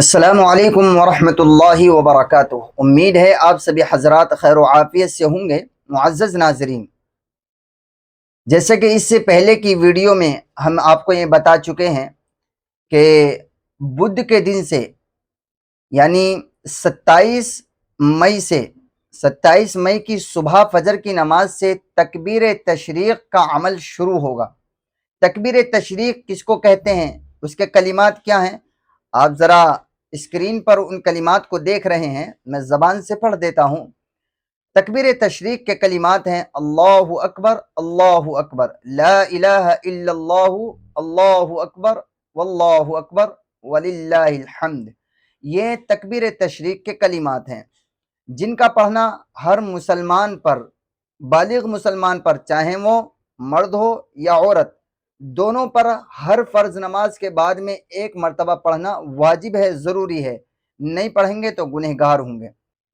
السلام علیکم ورحمۃ اللہ وبرکاتہ۔ امید ہے آپ سبھی حضرات خیر و عافیت سے ہوں گے۔ معزز ناظرین، جیسے کہ اس سے پہلے کی ویڈیو میں ہم آپ کو یہ بتا چکے ہیں کہ بدھ کے دن سے یعنی 27 مئی کی صبح فجر کی نماز سے تکبیر تشریق کا عمل شروع ہوگا۔ تکبیر تشریق کس کو کہتے ہیں، اس کے کلمات کیا ہیں، آپ ذرا اسکرین پر ان کلمات کو دیکھ رہے ہیں، میں زبان سے پڑھ دیتا ہوں۔ تکبیر تشریق کے کلمات ہیں: اللہ اکبر، اللہ اکبر، لا الہ الا اللہ، اللہ اکبر، واللہ اکبر، وللہ الحمد۔ یہ تکبیر تشریق کے کلمات ہیں جن کا پڑھنا ہر مسلمان پر، بالغ مسلمان پر، چاہے وہ مرد ہو یا عورت، دونوں پر ہر فرض نماز کے بعد میں ایک مرتبہ پڑھنا واجب ہے، ضروری ہے۔ نہیں پڑھیں گے تو گنہگار ہوں گے۔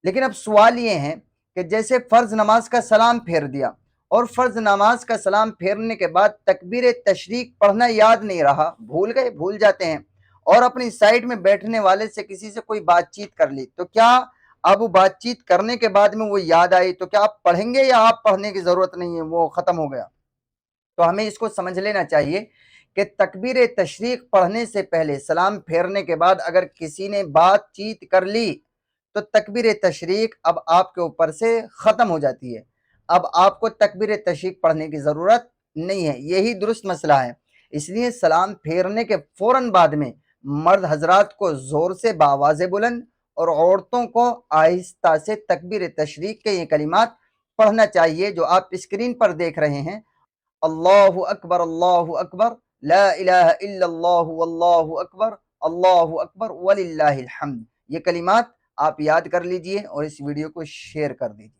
لیکن اب سوال یہ ہے کہ جیسے فرض نماز کا سلام پھیر دیا اور فرض نماز کا سلام پھیرنے کے بعد تکبیر تشریق پڑھنا یاد نہیں رہا، بھول جاتے ہیں، اور اپنی سائیڈ میں بیٹھنے والے سے کسی سے کوئی بات چیت کر لی، تو کیا اب وہ بات چیت کرنے کے بعد میں وہ یاد آئی تو کیا آپ پڑھیں گے، یا آپ پڑھنے کی ضرورت نہیں ہے، وہ ختم ہو گیا؟ تو ہمیں اس کو سمجھ لینا چاہیے کہ تکبیر تشریق پڑھنے سے پہلے، سلام پھیرنے کے بعد اگر کسی نے بات چیت کر لی تو تکبیر تشریق اب آپ کے اوپر سے ختم ہو جاتی ہے۔ اب آپ کو تکبیر تشریق پڑھنے کی ضرورت نہیں ہے، یہی درست مسئلہ ہے۔ اس لیے سلام پھیرنے کے فوراً بعد میں مرد حضرات کو زور سے بآواز بلند اور عورتوں کو آہستہ سے تکبیر تشریق کے یہ کلمات پڑھنا چاہیے جو آپ اسکرین پر دیکھ رہے ہیں: اللہ اکبر، اللہ اکبر، لا الہ الا اللہ، واللہ اکبر، اللہ اکبر، وللہ الحمد۔ یہ کلمات آپ یاد کر لیجئے اور اس ویڈیو کو شیئر کر دیجئے۔